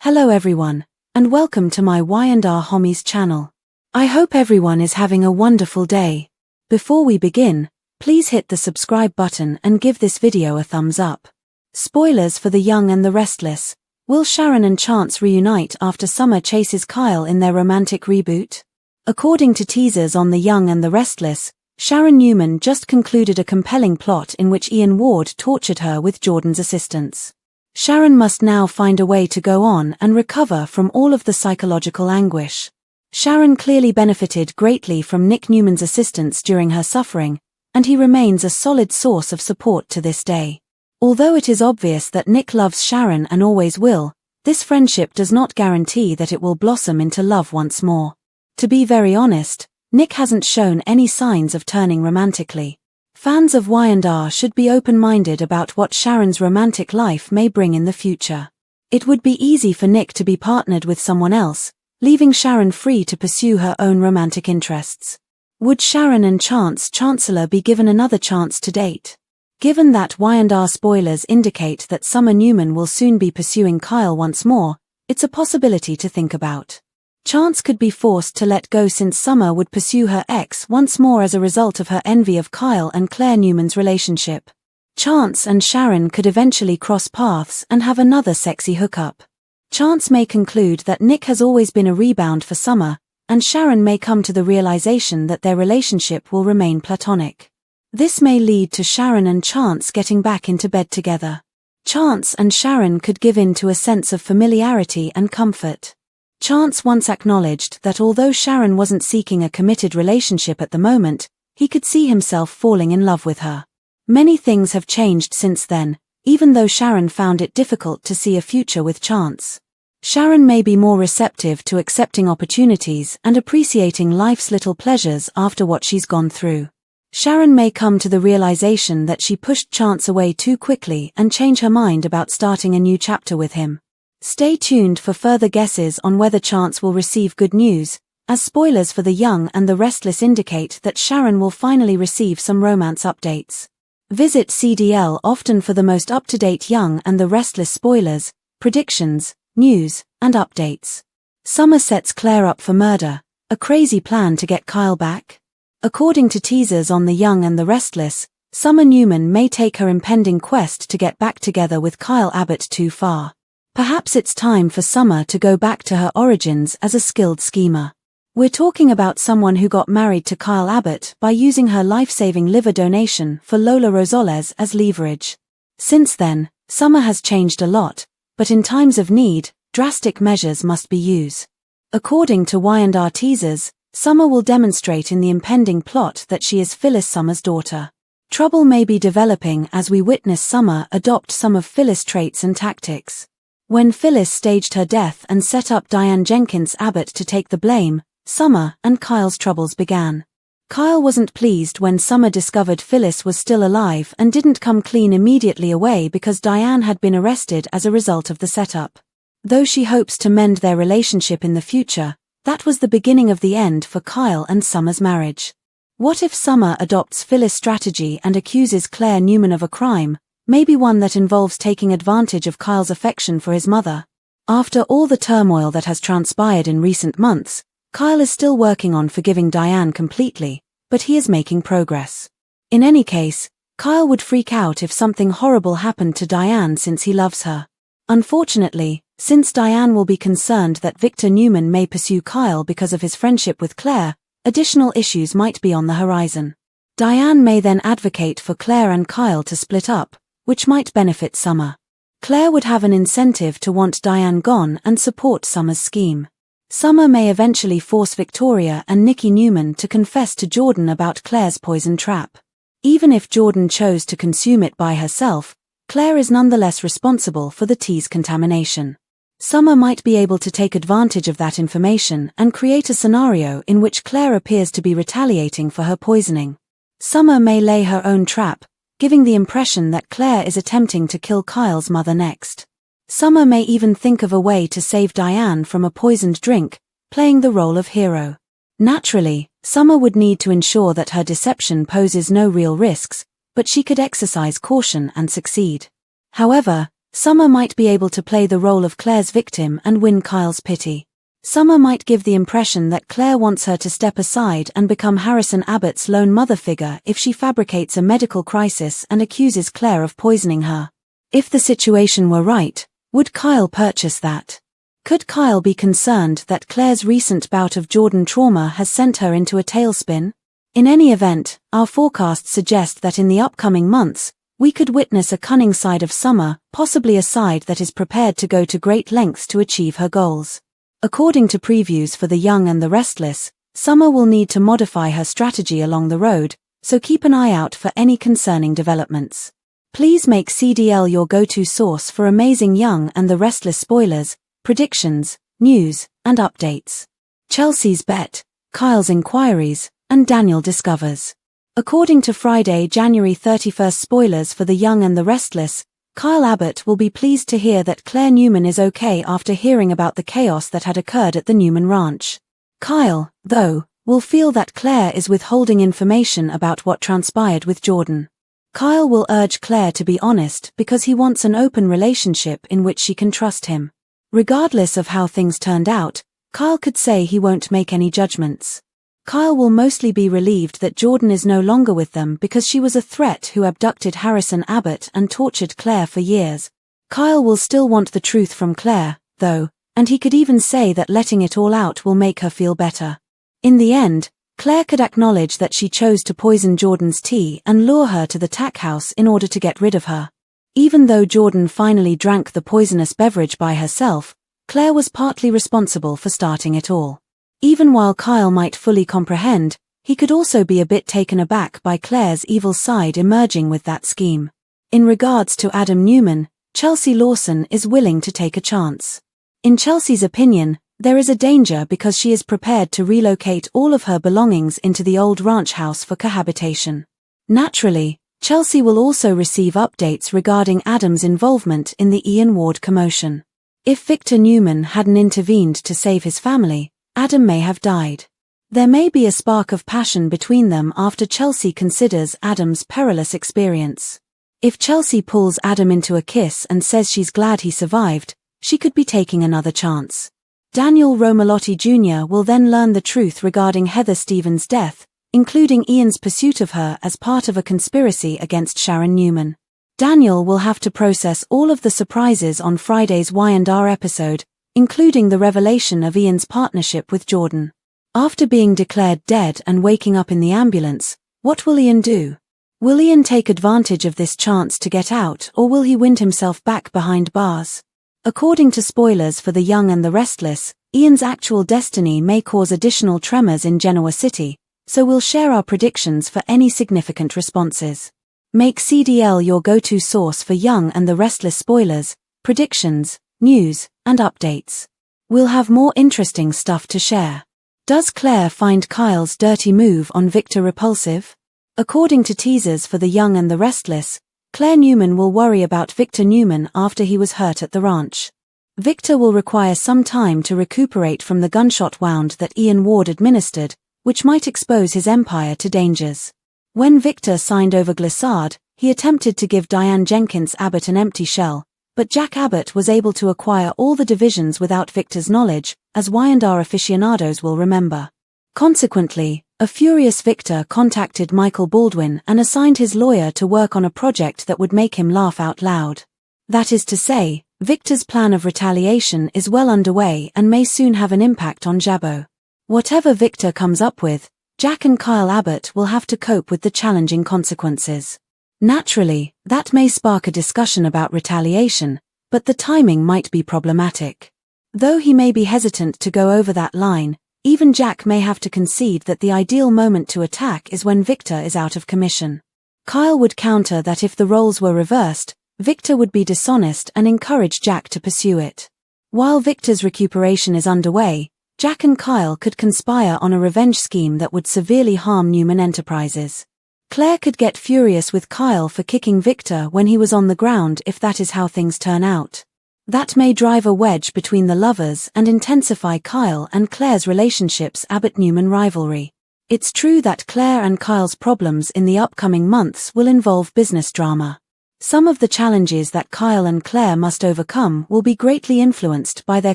Hello everyone, and welcome to my Y&R Homies channel. I hope everyone is having a wonderful day. Before we begin, please hit the subscribe button and give this video a thumbs up. Spoilers for The Young and the Restless. Will Sharon and Chance reunite after Summer chases Kyle in their romantic reboot? According to teasers on The Young and the Restless, Sharon Newman just concluded a compelling plot in which Ian Ward tortured her with Jordan's assistance. Sharon must now find a way to go on and recover from all of the psychological anguish. Sharon clearly benefited greatly from Nick Newman's assistance during her suffering, and he remains a solid source of support to this day. Although it is obvious that Nick loves Sharon and always will, this friendship does not guarantee that it will blossom into love once more. To be very honest, Nick hasn't shown any signs of turning romantically. Fans of Y&R should be open-minded about what Sharon's romantic life may bring in the future. It would be easy for Nick to be partnered with someone else, leaving Sharon free to pursue her own romantic interests. Would Sharon and Chancellor be given another chance to date? Given that Y&R spoilers indicate that Summer Newman will soon be pursuing Kyle once more, it's a possibility to think about. Chance could be forced to let go since Summer would pursue her ex once more as a result of her envy of Kyle and Claire Newman's relationship. Chance and Sharon could eventually cross paths and have another sexy hookup. Chance may conclude that Nick has always been a rebound for Summer, and Sharon may come to the realization that their relationship will remain platonic. This may lead to Sharon and Chance getting back into bed together. Chance and Sharon could give in to a sense of familiarity and comfort. Chance once acknowledged that although Sharon wasn't seeking a committed relationship at the moment, he could see himself falling in love with her. Many things have changed since then, even though Sharon found it difficult to see a future with Chance. Sharon may be more receptive to accepting opportunities and appreciating life's little pleasures after what she's gone through. Sharon may come to the realization that she pushed Chance away too quickly and change her mind about starting a new chapter with him. Stay tuned for further guesses on whether Chance will receive good news, as spoilers for The Young and the Restless indicate that Sharon will finally receive some romance updates. Visit CDL often for the most up-to-date Young and the Restless spoilers, predictions, news, and updates. Summer sets Claire up for murder, a crazy plan to get Kyle back? According to teasers on The Young and the Restless, Summer Newman may take her impending quest to get back together with Kyle Abbott too far. Perhaps it's time for Summer to go back to her origins as a skilled schemer. We're talking about someone who got married to Kyle Abbott by using her life-saving liver donation for Lola Rosales as leverage. Since then, Summer has changed a lot, but in times of need, drastic measures must be used. According to Y&R teasers, Summer will demonstrate in the impending plot that she is Phyllis Summer's daughter. Trouble may be developing as we witness Summer adopt some of Phyllis' traits and tactics. When Phyllis staged her death and set up Diane Jenkins Abbott to take the blame, Summer and Kyle's troubles began. Kyle wasn't pleased when Summer discovered Phyllis was still alive and didn't come clean immediately away because Diane had been arrested as a result of the setup. Though she hopes to mend their relationship in the future, that was the beginning of the end for Kyle and Summer's marriage. What if Summer adopts Phyllis' strategy and accuses Claire Newman of a crime? Maybe one that involves taking advantage of Kyle's affection for his mother. After all the turmoil that has transpired in recent months, Kyle is still working on forgiving Diane completely, but he is making progress. In any case, Kyle would freak out if something horrible happened to Diane since he loves her. Unfortunately, since Diane will be concerned that Victor Newman may pursue Kyle because of his friendship with Claire, additional issues might be on the horizon. Diane may then advocate for Claire and Kyle to split up, which might benefit Summer. Claire would have an incentive to want Diane gone and support Summer's scheme. Summer may eventually force Victoria and Nikki Newman to confess to Jordan about Claire's poison trap. Even if Jordan chose to consume it by herself, Claire is nonetheless responsible for the tea's contamination. Summer might be able to take advantage of that information and create a scenario in which Claire appears to be retaliating for her poisoning. Summer may lay her own trap, giving the impression that Claire is attempting to kill Kyle's mother next. Summer may even think of a way to save Diane from a poisoned drink, playing the role of hero. Naturally, Summer would need to ensure that her deception poses no real risks, but she could exercise caution and succeed. However, Summer might be able to play the role of Claire's victim and win Kyle's pity. Summer might give the impression that Claire wants her to step aside and become Harrison Abbott's lone mother figure if she fabricates a medical crisis and accuses Claire of poisoning her. If the situation were right, would Kyle purchase that? Could Kyle be concerned that Claire's recent bout of Jordan trauma has sent her into a tailspin? In any event, our forecasts suggest that in the upcoming months, we could witness a cunning side of Summer, possibly a side that is prepared to go to great lengths to achieve her goals. According to previews for The Young and the Restless, Summer will need to modify her strategy along the road, so keep an eye out for any concerning developments. Please make CDL your go-to source for amazing Young and the Restless spoilers, predictions, news, and updates. Chelsea's bet, Kyle's inquiries, and Daniel discovers. According to Friday, January 31st spoilers for The Young and the Restless, Kyle Abbott will be pleased to hear that Claire Newman is okay after hearing about the chaos that had occurred at the Newman ranch. Kyle, though, will feel that Claire is withholding information about what transpired with Jordan. Kyle will urge Claire to be honest because he wants an open relationship in which she can trust him. Regardless of how things turned out, Kyle could say he won't make any judgments. Kyle will mostly be relieved that Jordan is no longer with them because she was a threat who abducted Harrison Abbott and tortured Claire for years. Kyle will still want the truth from Claire, though, and he could even say that letting it all out will make her feel better. In the end, Claire could acknowledge that she chose to poison Jordan's tea and lure her to the tack house in order to get rid of her. Even though Jordan finally drank the poisonous beverage by herself, Claire was partly responsible for starting it all. Even while Kyle might fully comprehend, he could also be a bit taken aback by Claire's evil side emerging with that scheme. In regards to Adam Newman, Chelsea Lawson is willing to take a chance. In Chelsea's opinion, there is a danger because she is prepared to relocate all of her belongings into the old ranch house for cohabitation. Naturally, Chelsea will also receive updates regarding Adam's involvement in the Ian Ward commotion. If Victor Newman hadn't intervened to save his family, Adam may have died. There may be a spark of passion between them after Chelsea considers Adam's perilous experience. If Chelsea pulls Adam into a kiss and says she's glad he survived, she could be taking another chance. Daniel Romalotti Jr. will then learn the truth regarding Heather Stevens' death, including Ian's pursuit of her as part of a conspiracy against Sharon Newman. Daniel will have to process all of the surprises on Friday's Y&R episode, including the revelation of Ian's partnership with Jordan. After being declared dead and waking up in the ambulance, what will Ian do? Will Ian take advantage of this chance to get out, or will he wind himself back behind bars? According to spoilers for The Young and the Restless, Ian's actual destiny may cause additional tremors in Genoa City, so we'll share our predictions for any significant responses. Make CDL your go-to source for Young and the Restless spoilers, predictions, news, and updates. We'll have more interesting stuff to share. Does Claire find Kyle's dirty move on Victor repulsive? According to teasers for The Young and the Restless, Claire Newman will worry about Victor Newman after he was hurt at the ranch. Victor will require some time to recuperate from the gunshot wound that Ian Ward administered, which might expose his empire to dangers. When Victor signed over Glissard, he attempted to give Diane Jenkins Abbott an empty shell, but Jack Abbott was able to acquire all the divisions without Victor's knowledge, as Y&R aficionados will remember. Consequently, a furious Victor contacted Michael Baldwin and assigned his lawyer to work on a project that would make him laugh out loud. That is to say, Victor's plan of retaliation is well underway and may soon have an impact on Jabbo. Whatever Victor comes up with, Jack and Kyle Abbott will have to cope with the challenging consequences. Naturally, that may spark a discussion about retaliation, but the timing might be problematic. Though he may be hesitant to go over that line, even Jack may have to concede that the ideal moment to attack is when Victor is out of commission. Kyle would counter that if the roles were reversed, Victor would be dishonest and encourage Jack to pursue it. While Victor's recuperation is underway, Jack and Kyle could conspire on a revenge scheme that would severely harm Newman Enterprises. Claire could get furious with Kyle for kicking Victor when he was on the ground if that is how things turn out. That may drive a wedge between the lovers and intensify Kyle and Claire's relationship's Abbott-Newman rivalry. It's true that Claire and Kyle's problems in the upcoming months will involve business drama. Some of the challenges that Kyle and Claire must overcome will be greatly influenced by their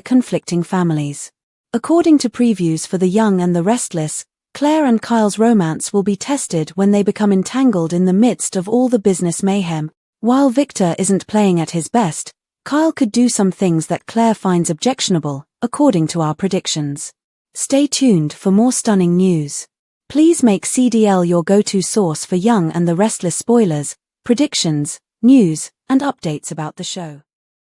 conflicting families. According to previews for The Young and the Restless, Claire and Kyle's romance will be tested when they become entangled in the midst of all the business mayhem. While Victor isn't playing at his best, Kyle could do some things that Claire finds objectionable, according to our predictions. Stay tuned for more stunning news. Please make CDL your go-to source for Young and the Restless spoilers, predictions, news, and updates about the show.